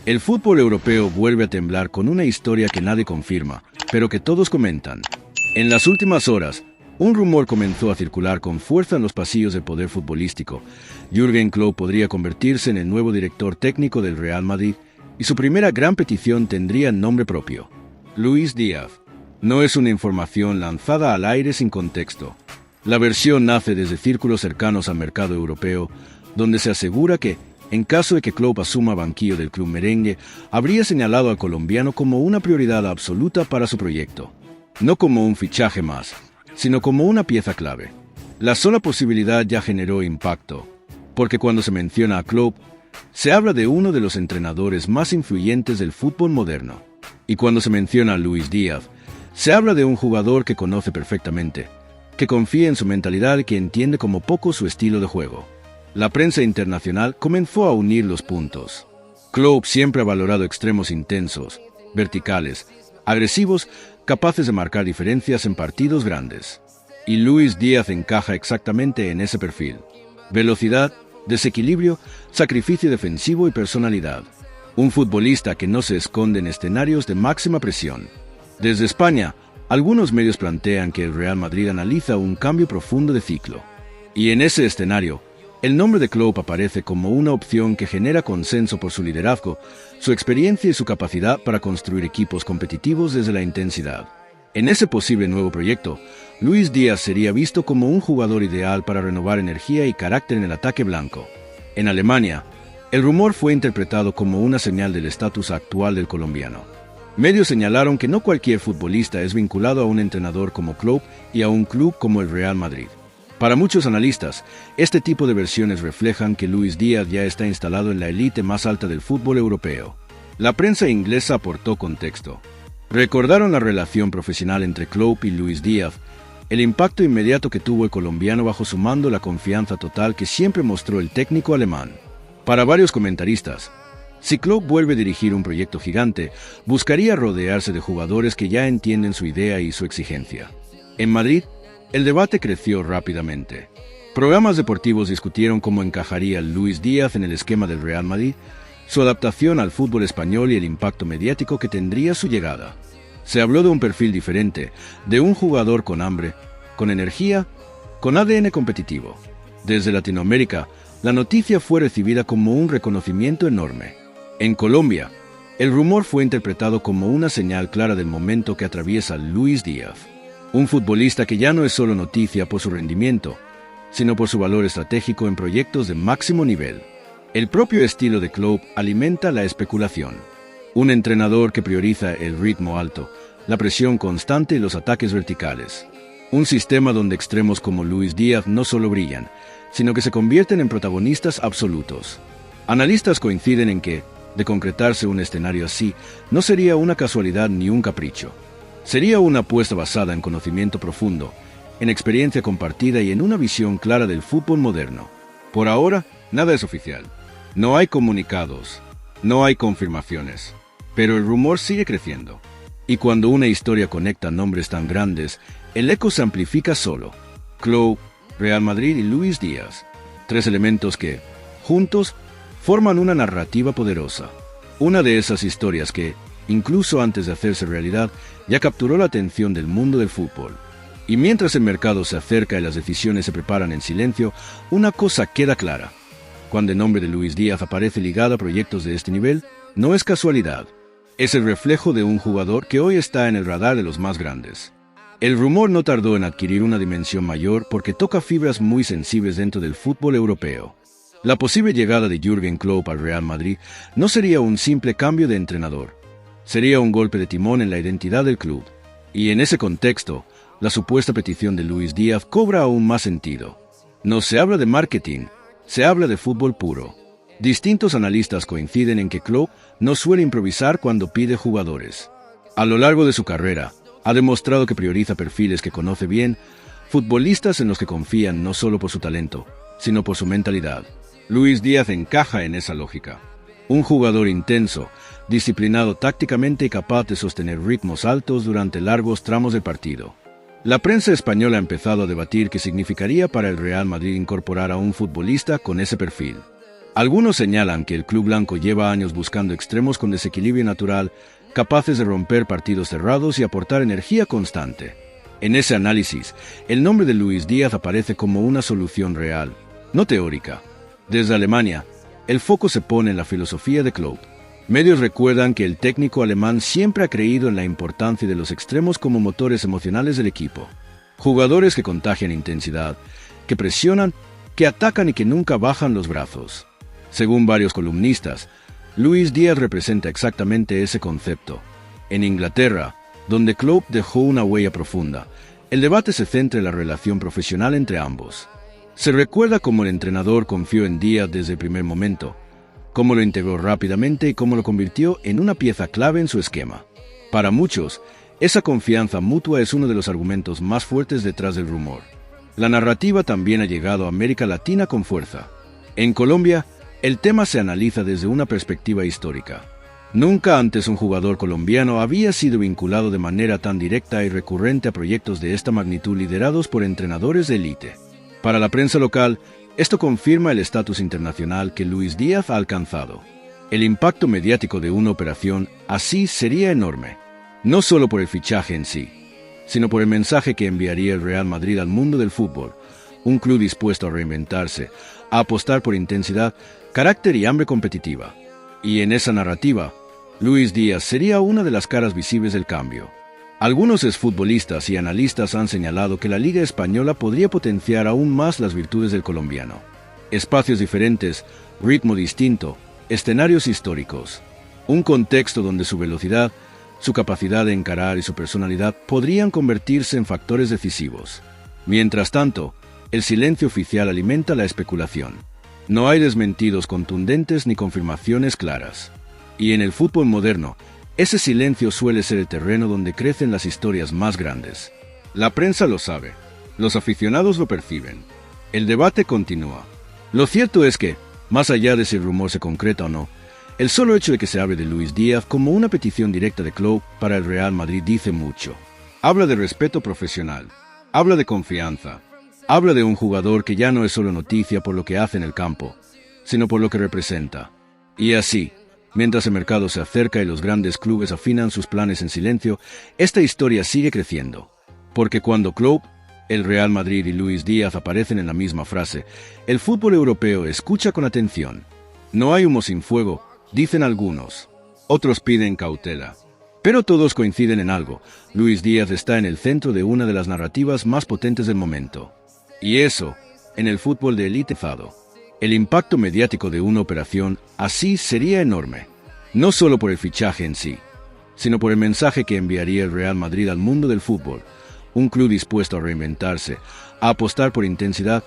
El fútbol europeo vuelve a temblar con una historia que nadie confirma, pero que todos comentan. En las últimas horas, un rumor comenzó a circular con fuerza en los pasillos del poder futbolístico. Jürgen Klopp podría convertirse en el nuevo director técnico del Real Madrid y su primera gran petición tendría nombre propio: Luis Díaz. No es una información lanzada al aire sin contexto. La versión nace desde círculos cercanos al mercado europeo, donde se asegura que, en caso de que Klopp asuma banquillo del club merengue, habría señalado al colombiano como una prioridad absoluta para su proyecto. No como un fichaje más, sino como una pieza clave. La sola posibilidad ya generó impacto, porque cuando se menciona a Klopp, se habla de uno de los entrenadores más influyentes del fútbol moderno. Y cuando se menciona a Luis Díaz, se habla de un jugador que conoce perfectamente, que confía en su mentalidad y que entiende como poco su estilo de juego. La prensa internacional comenzó a unir los puntos. Klopp siempre ha valorado extremos intensos, verticales, agresivos, capaces de marcar diferencias en partidos grandes. Y Luis Díaz encaja exactamente en ese perfil. Velocidad, desequilibrio, sacrificio defensivo y personalidad. Un futbolista que no se esconde en escenarios de máxima presión. Desde España, algunos medios plantean que el Real Madrid analiza un cambio profundo de ciclo. Y en ese escenario, el nombre de Klopp aparece como una opción que genera consenso por su liderazgo, su experiencia y su capacidad para construir equipos competitivos desde la intensidad. En ese posible nuevo proyecto, Luis Díaz sería visto como un jugador ideal para renovar energía y carácter en el ataque blanco. En Alemania, el rumor fue interpretado como una señal del estatus actual del colombiano. Medios señalaron que no cualquier futbolista es vinculado a un entrenador como Klopp y a un club como el Real Madrid. Para muchos analistas, este tipo de versiones reflejan que Luis Díaz ya está instalado en la élite más alta del fútbol europeo. La prensa inglesa aportó contexto. Recordaron la relación profesional entre Klopp y Luis Díaz, el impacto inmediato que tuvo el colombiano bajo su mando, la confianza total que siempre mostró el técnico alemán. Para varios comentaristas, si Klopp vuelve a dirigir un proyecto gigante, buscaría rodearse de jugadores que ya entienden su idea y su exigencia. En Madrid, el debate creció rápidamente. Programas deportivos discutieron cómo encajaría Luis Díaz en el esquema del Real Madrid, su adaptación al fútbol español y el impacto mediático que tendría su llegada. Se habló de un perfil diferente, de un jugador con hambre, con energía, con ADN competitivo. Desde Latinoamérica, la noticia fue recibida como un reconocimiento enorme. En Colombia, el rumor fue interpretado como una señal clara del momento que atraviesa Luis Díaz. Un futbolista que ya no es solo noticia por su rendimiento, sino por su valor estratégico en proyectos de máximo nivel. El propio estilo de Klopp alimenta la especulación. Un entrenador que prioriza el ritmo alto, la presión constante y los ataques verticales. Un sistema donde extremos como Luis Díaz no solo brillan, sino que se convierten en protagonistas absolutos. Analistas coinciden en que, de concretarse un escenario así, no sería una casualidad ni un capricho. Sería una apuesta basada en conocimiento profundo, en experiencia compartida y en una visión clara del fútbol moderno. Por ahora, nada es oficial. No hay comunicados, no hay confirmaciones, pero el rumor sigue creciendo. Y cuando una historia conecta nombres tan grandes, el eco se amplifica solo. Klopp, Real Madrid y Luis Díaz. Tres elementos que, juntos, forman una narrativa poderosa. Una de esas historias que, incluso antes de hacerse realidad, ya capturó la atención del mundo del fútbol. Y mientras el mercado se acerca y las decisiones se preparan en silencio, una cosa queda clara. Cuando el nombre de Luis Díaz aparece ligado a proyectos de este nivel, no es casualidad. Es el reflejo de un jugador que hoy está en el radar de los más grandes. El rumor no tardó en adquirir una dimensión mayor porque toca fibras muy sensibles dentro del fútbol europeo. La posible llegada de Jürgen Klopp al Real Madrid no sería un simple cambio de entrenador. Sería un golpe de timón en la identidad del club. Y en ese contexto, la supuesta petición de Luis Díaz cobra aún más sentido. No se habla de marketing, se habla de fútbol puro. Distintos analistas coinciden en que Klopp no suele improvisar cuando pide jugadores. A lo largo de su carrera, ha demostrado que prioriza perfiles que conoce bien, futbolistas en los que confían no solo por su talento, sino por su mentalidad. Luis Díaz encaja en esa lógica. Un jugador intenso, disciplinado tácticamente y capaz de sostener ritmos altos durante largos tramos del partido. La prensa española ha empezado a debatir qué significaría para el Real Madrid incorporar a un futbolista con ese perfil. Algunos señalan que el club blanco lleva años buscando extremos con desequilibrio natural, capaces de romper partidos cerrados y aportar energía constante. En ese análisis, el nombre de Luis Díaz aparece como una solución real, no teórica. Desde Alemania, el foco se pone en la filosofía de Klopp. Medios recuerdan que el técnico alemán siempre ha creído en la importancia de los extremos como motores emocionales del equipo. Jugadores que contagian intensidad, que presionan, que atacan y que nunca bajan los brazos. Según varios columnistas, Luis Díaz representa exactamente ese concepto. En Inglaterra, donde Klopp dejó una huella profunda, el debate se centra en la relación profesional entre ambos. Se recuerda cómo el entrenador confió en Díaz desde el primer momento, cómo lo integró rápidamente y cómo lo convirtió en una pieza clave en su esquema. Para muchos, esa confianza mutua es uno de los argumentos más fuertes detrás del rumor. La narrativa también ha llegado a América Latina con fuerza. En Colombia, el tema se analiza desde una perspectiva histórica. Nunca antes un jugador colombiano había sido vinculado de manera tan directa y recurrente a proyectos de esta magnitud liderados por entrenadores de élite. Para la prensa local, esto confirma el estatus internacional que Luis Díaz ha alcanzado. El impacto mediático de una operación así sería enorme, no solo por el fichaje en sí, sino por el mensaje que enviaría el Real Madrid al mundo del fútbol, un club dispuesto a reinventarse, a apostar por intensidad, carácter y hambre competitiva. Y en esa narrativa, Luis Díaz sería una de las caras visibles del cambio. Algunos exfutbolistas y analistas han señalado que la Liga Española podría potenciar aún más las virtudes del colombiano. Espacios diferentes, ritmo distinto, escenarios históricos. Un contexto donde su velocidad, su capacidad de encarar y su personalidad podrían convertirse en factores decisivos. Mientras tanto, el silencio oficial alimenta la especulación. No hay desmentidos contundentes ni confirmaciones claras. Y en el fútbol moderno, ese silencio suele ser el terreno donde crecen las historias más grandes. La prensa lo sabe, los aficionados lo perciben. El debate continúa. Lo cierto es que, más allá de si el rumor se concreta o no, el solo hecho de que se hable de Luis Díaz como una petición directa de Klopp para el Real Madrid dice mucho. Habla de respeto profesional, habla de confianza, habla de un jugador que ya no es solo noticia por lo que hace en el campo, sino por lo que representa. Y así, mientras el mercado se acerca y los grandes clubes afinan sus planes en silencio, esta historia sigue creciendo. Porque cuando Klopp, el Real Madrid y Luis Díaz aparecen en la misma frase, el fútbol europeo escucha con atención. No hay humo sin fuego, dicen algunos. Otros piden cautela. Pero todos coinciden en algo. Luis Díaz está en el centro de una de las narrativas más potentes del momento. Y eso, en el fútbol de élite. El impacto mediático de una operación así sería enorme, no solo por el fichaje en sí, sino por el mensaje que enviaría el Real Madrid al mundo del fútbol, un club dispuesto a reinventarse, a apostar por intensidad,